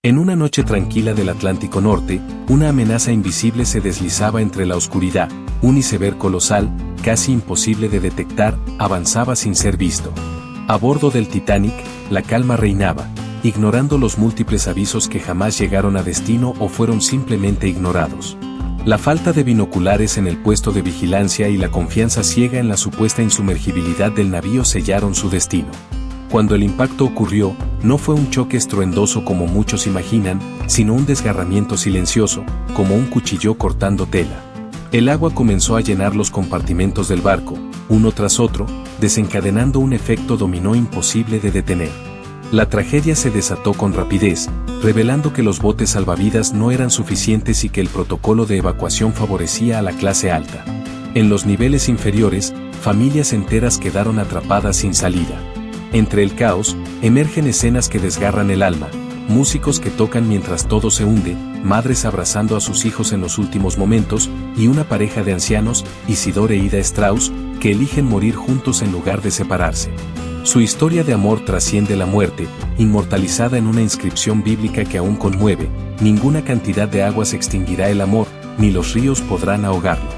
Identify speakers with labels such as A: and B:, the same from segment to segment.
A: En una noche tranquila del Atlántico Norte, una amenaza invisible se deslizaba entre la oscuridad. Un iceberg colosal, casi imposible de detectar, avanzaba sin ser visto. A bordo del Titanic, la calma reinaba, ignorando los múltiples avisos que jamás llegaron a destino o fueron simplemente ignorados. La falta de binoculares en el puesto de vigilancia y la confianza ciega en la supuesta insumergibilidad del navío sellaron su destino. Cuando el impacto ocurrió, no fue un choque estruendoso como muchos imaginan, sino un desgarramiento silencioso, como un cuchillo cortando tela. El agua comenzó a llenar los compartimentos del barco, uno tras otro, desencadenando un efecto dominó imposible de detener. La tragedia se desató con rapidez, revelando que los botes salvavidas no eran suficientes y que el protocolo de evacuación favorecía a la clase alta. En los niveles inferiores, familias enteras quedaron atrapadas sin salida. Entre el caos, emergen escenas que desgarran el alma, músicos que tocan mientras todo se hunde, madres abrazando a sus hijos en los últimos momentos, y una pareja de ancianos, Isidore e Ida Strauss, que eligen morir juntos en lugar de separarse. Su historia de amor trasciende la muerte, inmortalizada en una inscripción bíblica que aún conmueve: ninguna cantidad de aguas extinguirá el amor, ni los ríos podrán ahogarlo.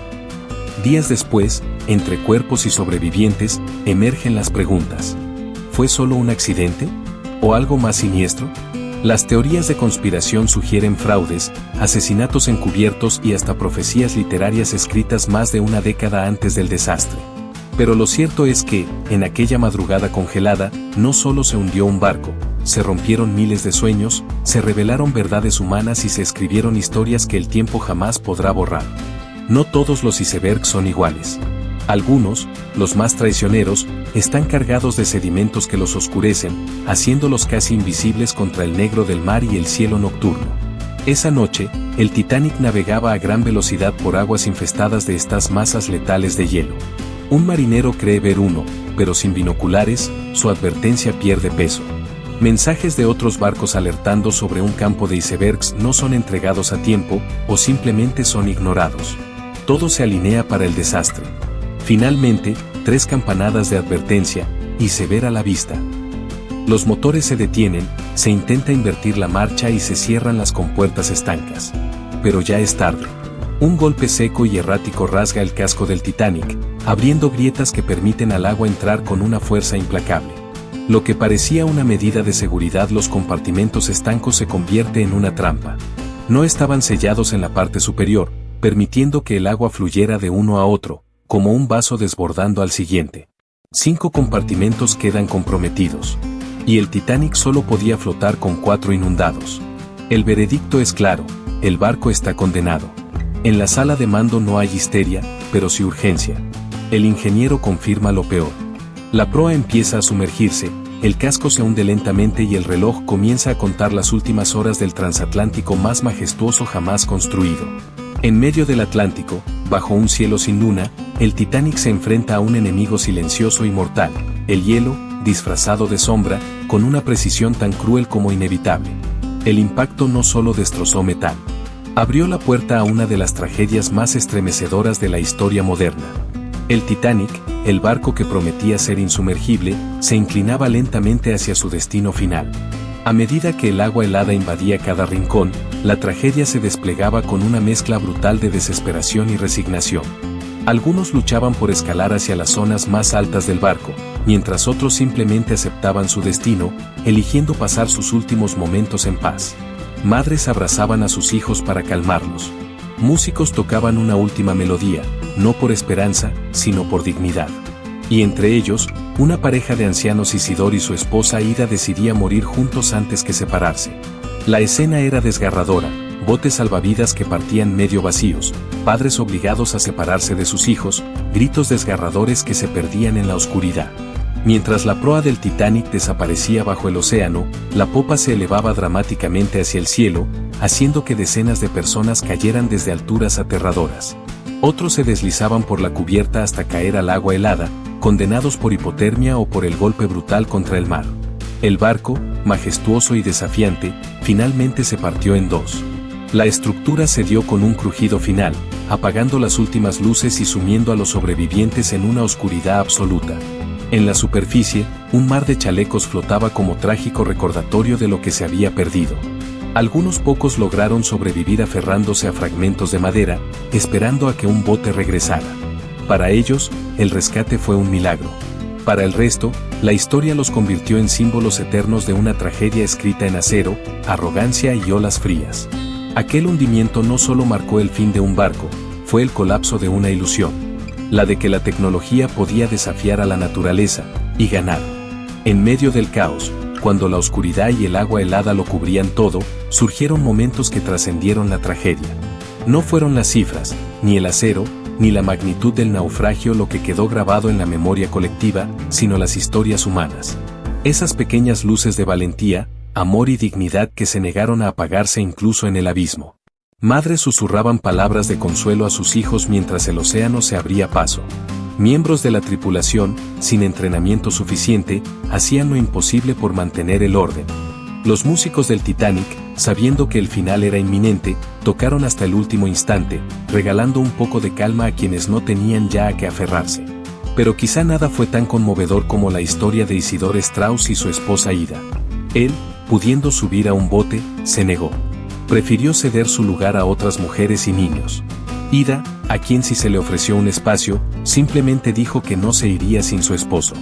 A: Días después, entre cuerpos y sobrevivientes, emergen las preguntas. ¿Fue solo un accidente? ¿O algo más siniestro? Las teorías de conspiración sugieren fraudes, asesinatos encubiertos y hasta profecías literarias escritas más de una década antes del desastre. Pero lo cierto es que, en aquella madrugada congelada, no solo se hundió un barco, se rompieron miles de sueños, se revelaron verdades humanas y se escribieron historias que el tiempo jamás podrá borrar. No todos los icebergs son iguales. Algunos, los más traicioneros, están cargados de sedimentos que los oscurecen, haciéndolos casi invisibles contra el negro del mar y el cielo nocturno. Esa noche, el Titanic navegaba a gran velocidad por aguas infestadas de estas masas letales de hielo. Un marinero cree ver uno, pero sin binoculares, su advertencia pierde peso. Mensajes de otros barcos alertando sobre un campo de icebergs no son entregados a tiempo, o simplemente son ignorados. Todo se alinea para el desastre. Finalmente, 3 campanadas de advertencia, y se verá la vista. Los motores se detienen, se intenta invertir la marcha y se cierran las compuertas estancas. Pero ya es tarde. Un golpe seco y errático rasga el casco del Titanic, abriendo grietas que permiten al agua entrar con una fuerza implacable. Lo que parecía una medida de seguridad, los compartimentos estancos, se convierte en una trampa. No estaban sellados en la parte superior, permitiendo que el agua fluyera de uno a otro, como un vaso desbordando al siguiente. 5 compartimentos quedan comprometidos. Y el Titanic solo podía flotar con 4 inundados. El veredicto es claro: el barco está condenado. En la sala de mando no hay histeria, pero sí urgencia. El ingeniero confirma lo peor. La proa empieza a sumergirse, el casco se hunde lentamente y el reloj comienza a contar las últimas horas del transatlántico más majestuoso jamás construido. En medio del Atlántico, bajo un cielo sin luna, el Titanic se enfrenta a un enemigo silencioso y mortal: el hielo, disfrazado de sombra, con una precisión tan cruel como inevitable. El impacto no solo destrozó metal. Abrió la puerta a una de las tragedias más estremecedoras de la historia moderna. El Titanic, el barco que prometía ser insumergible, se inclinaba lentamente hacia su destino final. A medida que el agua helada invadía cada rincón, la tragedia se desplegaba con una mezcla brutal de desesperación y resignación. Algunos luchaban por escalar hacia las zonas más altas del barco, mientras otros simplemente aceptaban su destino, eligiendo pasar sus últimos momentos en paz. Madres abrazaban a sus hijos para calmarlos. Músicos tocaban una última melodía, no por esperanza, sino por dignidad. Y entre ellos, una pareja de ancianos, Isidore y su esposa Ida, decidía morir juntos antes que separarse. La escena era desgarradora: botes salvavidas que partían medio vacíos, padres obligados a separarse de sus hijos, gritos desgarradores que se perdían en la oscuridad. Mientras la proa del Titanic desaparecía bajo el océano, la popa se elevaba dramáticamente hacia el cielo, haciendo que decenas de personas cayeran desde alturas aterradoras. Otros se deslizaban por la cubierta hasta caer al agua helada, condenados por hipotermia o por el golpe brutal contra el mar. El barco, majestuoso y desafiante, finalmente se partió en 2. La estructura cedió con un crujido final, apagando las últimas luces y sumiendo a los sobrevivientes en una oscuridad absoluta. En la superficie, un mar de chalecos flotaba como trágico recordatorio de lo que se había perdido. Algunos pocos lograron sobrevivir aferrándose a fragmentos de madera, esperando a que un bote regresara. Para ellos, el rescate fue un milagro. Para el resto, la historia los convirtió en símbolos eternos de una tragedia escrita en acero, arrogancia y olas frías. Aquel hundimiento no solo marcó el fin de un barco, fue el colapso de una ilusión. La de que la tecnología podía desafiar a la naturaleza y ganar. En medio del caos, cuando la oscuridad y el agua helada lo cubrían todo, surgieron momentos que trascendieron la tragedia. No fueron las cifras, ni el acero, ni la magnitud del naufragio lo que quedó grabado en la memoria colectiva, sino las historias humanas. Esas pequeñas luces de valentía, amor y dignidad que se negaron a apagarse incluso en el abismo. Madres susurraban palabras de consuelo a sus hijos mientras el océano se abría paso. Miembros de la tripulación, sin entrenamiento suficiente, hacían lo imposible por mantener el orden. Los músicos del Titanic, sabiendo que el final era inminente, tocaron hasta el último instante, regalando un poco de calma a quienes no tenían ya a qué aferrarse. Pero quizá nada fue tan conmovedor como la historia de Isidore Strauss y su esposa Ida. Él, pudiendo subir a un bote, se negó. Prefirió ceder su lugar a otras mujeres y niños. Ida, a quien si se le ofreció un espacio, simplemente dijo que no se iría sin su esposo.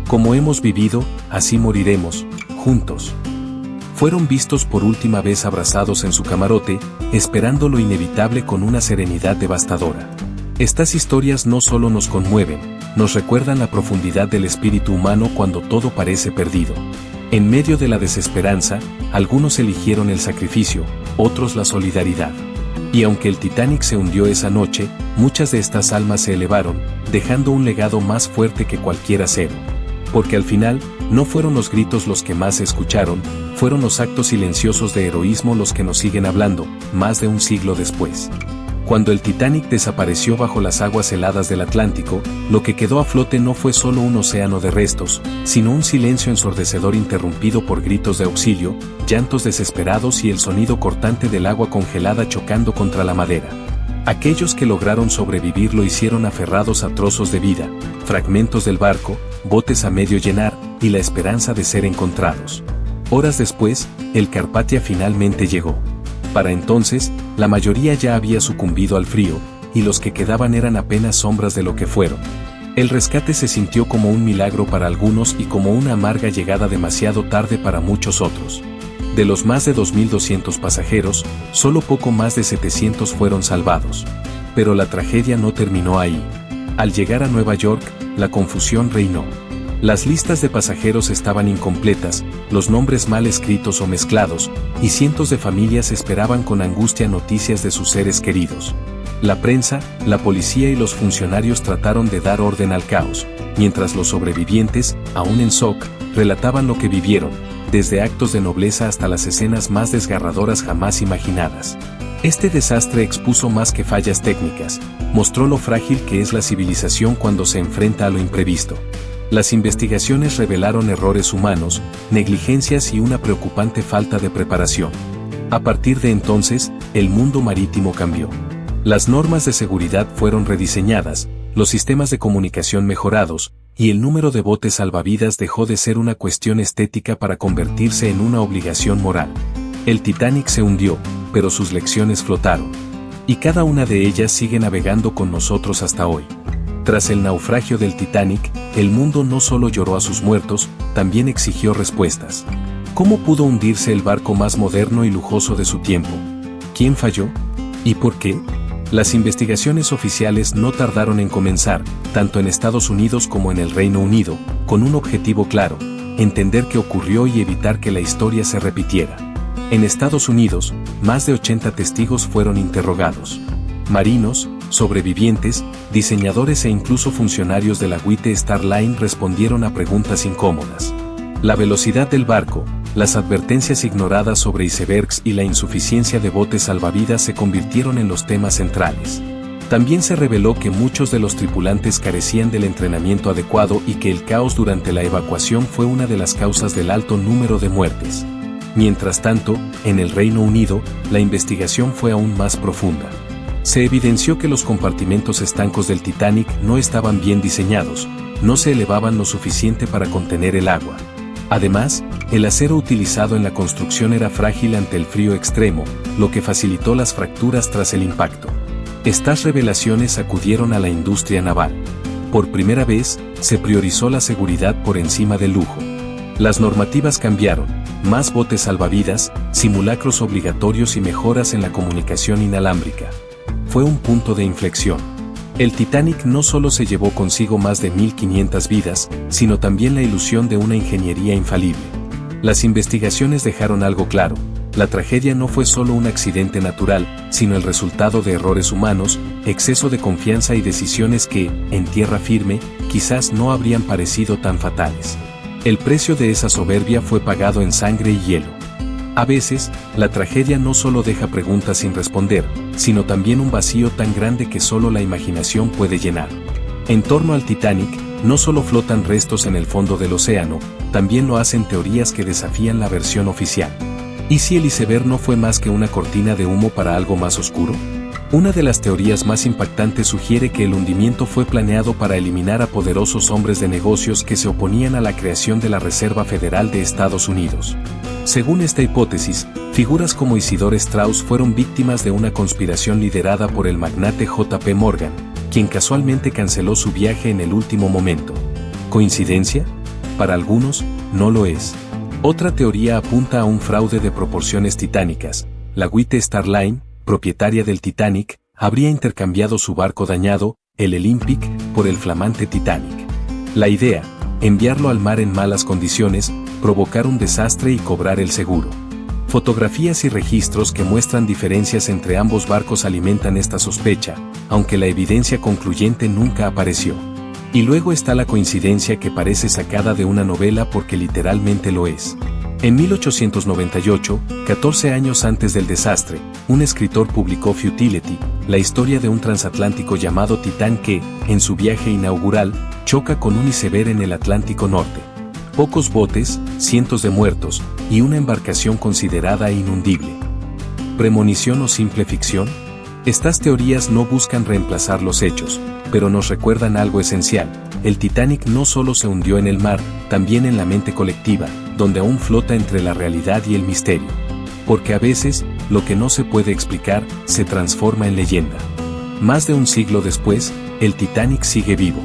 A: Como hemos vivido, así moriremos, juntos. Fueron vistos por última vez abrazados en su camarote, esperando lo inevitable con una serenidad devastadora. Estas historias no solo nos conmueven, nos recuerdan la profundidad del espíritu humano cuando todo parece perdido. En medio de la desesperanza, algunos eligieron el sacrificio, otros la solidaridad. Y aunque el Titanic se hundió esa noche, muchas de estas almas se elevaron, dejando un legado más fuerte que cualquier acero. Porque al final, no fueron los gritos los que más se escucharon, fueron los actos silenciosos de heroísmo los que nos siguen hablando, más de un siglo después. Cuando el Titanic desapareció bajo las aguas heladas del Atlántico, lo que quedó a flote no fue solo un océano de restos, sino un silencio ensordecedor interrumpido por gritos de auxilio, llantos desesperados y el sonido cortante del agua congelada chocando contra la madera. Aquellos que lograron sobrevivir lo hicieron aferrados a trozos de vida, fragmentos del barco, botes a medio llenar, y la esperanza de ser encontrados. Horas después, el Carpathia finalmente llegó. Para entonces, la mayoría ya había sucumbido al frío, y los que quedaban eran apenas sombras de lo que fueron. El rescate se sintió como un milagro para algunos y como una amarga llegada demasiado tarde para muchos otros. De los más de 2.200 pasajeros, solo poco más de 700 fueron salvados. Pero la tragedia no terminó ahí. Al llegar a Nueva York, la confusión reinó. Las listas de pasajeros estaban incompletas, los nombres mal escritos o mezclados, y cientos de familias esperaban con angustia noticias de sus seres queridos. La prensa, la policía y los funcionarios trataron de dar orden al caos, mientras los sobrevivientes, aún en shock, relataban lo que vivieron, desde actos de nobleza hasta las escenas más desgarradoras jamás imaginadas. Este desastre expuso más que fallas técnicas, mostró lo frágil que es la civilización cuando se enfrenta a lo imprevisto. Las investigaciones revelaron errores humanos, negligencias y una preocupante falta de preparación. A partir de entonces, el mundo marítimo cambió. Las normas de seguridad fueron rediseñadas, los sistemas de comunicación mejorados, y el número de botes salvavidas dejó de ser una cuestión estética para convertirse en una obligación moral. El Titanic se hundió, pero sus lecciones flotaron. Y cada una de ellas sigue navegando con nosotros hasta hoy. Tras el naufragio del Titanic, el mundo no solo lloró a sus muertos, también exigió respuestas. ¿Cómo pudo hundirse el barco más moderno y lujoso de su tiempo? ¿Quién falló? ¿Y por qué? Las investigaciones oficiales no tardaron en comenzar, tanto en Estados Unidos como en el Reino Unido, con un objetivo claro: entender qué ocurrió y evitar que la historia se repitiera. En Estados Unidos, más de 80 testigos fueron interrogados. Marinos, sobrevivientes, diseñadores e incluso funcionarios de la White Star Line respondieron a preguntas incómodas. La velocidad del barco, las advertencias ignoradas sobre icebergs y la insuficiencia de botes salvavidas se convirtieron en los temas centrales. También se reveló que muchos de los tripulantes carecían del entrenamiento adecuado y que el caos durante la evacuación fue una de las causas del alto número de muertes. Mientras tanto, en el Reino Unido, la investigación fue aún más profunda. Se evidenció que los compartimentos estancos del Titanic no estaban bien diseñados, no se elevaban lo suficiente para contener el agua. Además, el acero utilizado en la construcción era frágil ante el frío extremo, lo que facilitó las fracturas tras el impacto. Estas revelaciones sacudieron a la industria naval. Por primera vez, se priorizó la seguridad por encima del lujo. Las normativas cambiaron, más botes salvavidas, simulacros obligatorios y mejoras en la comunicación inalámbrica. Fue un punto de inflexión. El Titanic no solo se llevó consigo más de 1.500 vidas, sino también la ilusión de una ingeniería infalible. Las investigaciones dejaron algo claro: la tragedia no fue solo un accidente natural, sino el resultado de errores humanos, exceso de confianza y decisiones que, en tierra firme, quizás no habrían parecido tan fatales. El precio de esa soberbia fue pagado en sangre y hielo. A veces, la tragedia no solo deja preguntas sin responder, sino también un vacío tan grande que solo la imaginación puede llenar. En torno al Titanic, no solo flotan restos en el fondo del océano, también lo hacen teorías que desafían la versión oficial. ¿Y si el iceberg no fue más que una cortina de humo para algo más oscuro? Una de las teorías más impactantes sugiere que el hundimiento fue planeado para eliminar a poderosos hombres de negocios que se oponían a la creación de la Reserva Federal de Estados Unidos. Según esta hipótesis, figuras como Isidore Straus fueron víctimas de una conspiración liderada por el magnate J.P. Morgan, quien casualmente canceló su viaje en el último momento. ¿Coincidencia? Para algunos, no lo es. Otra teoría apunta a un fraude de proporciones titánicas. La White Star Line, propietaria del Titanic, habría intercambiado su barco dañado, el Olympic, por el flamante Titanic. La idea: enviarlo al mar en malas condiciones, provocar un desastre y cobrar el seguro. Fotografías y registros que muestran diferencias entre ambos barcos alimentan esta sospecha, aunque la evidencia concluyente nunca apareció. Y luego está la coincidencia que parece sacada de una novela porque literalmente lo es. En 1898, 14 años antes del desastre, un escritor publicó Futility, la historia de un transatlántico llamado Titán que, en su viaje inaugural, choca con un iceberg en el Atlántico Norte. Pocos botes, cientos de muertos, y una embarcación considerada inundible. ¿Premonición o simple ficción? Estas teorías no buscan reemplazar los hechos, pero nos recuerdan algo esencial: el Titanic no solo se hundió en el mar, también en la mente colectiva, donde aún flota entre la realidad y el misterio. Porque a veces, lo que no se puede explicar, se transforma en leyenda. Más de un siglo después, el Titanic sigue vivo.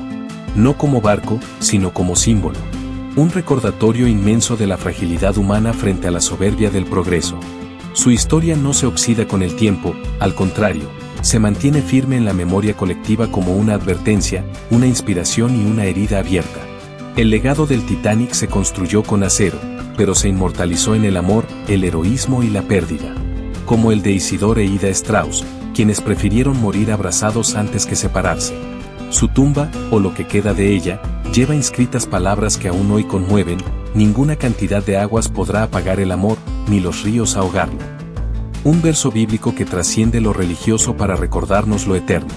A: No como barco, sino como símbolo. Un recordatorio inmenso de la fragilidad humana frente a la soberbia del progreso. Su historia no se oxida con el tiempo, al contrario, se mantiene firme en la memoria colectiva como una advertencia, una inspiración y una herida abierta. El legado del Titanic se construyó con acero, pero se inmortalizó en el amor, el heroísmo y la pérdida. Como el de Isidore e Ida Straus, quienes prefirieron morir abrazados antes que separarse. Su tumba, o lo que queda de ella, lleva inscritas palabras que aún hoy conmueven: ninguna cantidad de aguas podrá apagar el amor, ni los ríos ahogarlo. Un verso bíblico que trasciende lo religioso para recordarnos lo eterno.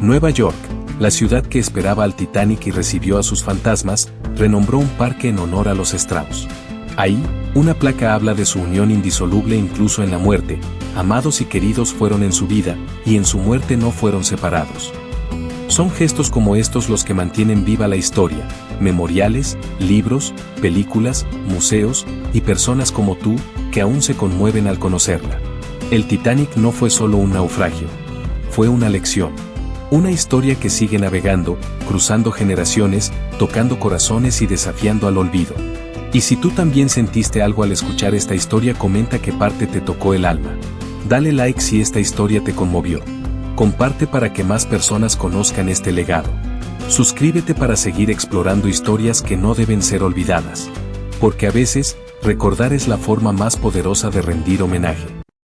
A: Nueva York, la ciudad que esperaba al Titanic y recibió a sus fantasmas, renombró un parque en honor a los Straus. Ahí, una placa habla de su unión indisoluble incluso en la muerte: amados y queridos fueron en su vida, y en su muerte no fueron separados. Son gestos como estos los que mantienen viva la historia: memoriales, libros, películas, museos, y personas como tú, que aún se conmueven al conocerla. El Titanic no fue solo un naufragio. Fue una lección. Una historia que sigue navegando, cruzando generaciones, tocando corazones y desafiando al olvido. Y si tú también sentiste algo al escuchar esta historia, comenta qué parte te tocó el alma. Dale like si esta historia te conmovió. Comparte para que más personas conozcan este legado. Suscríbete para seguir explorando historias que no deben ser olvidadas. Porque a veces, recordar es la forma más poderosa de rendir homenaje.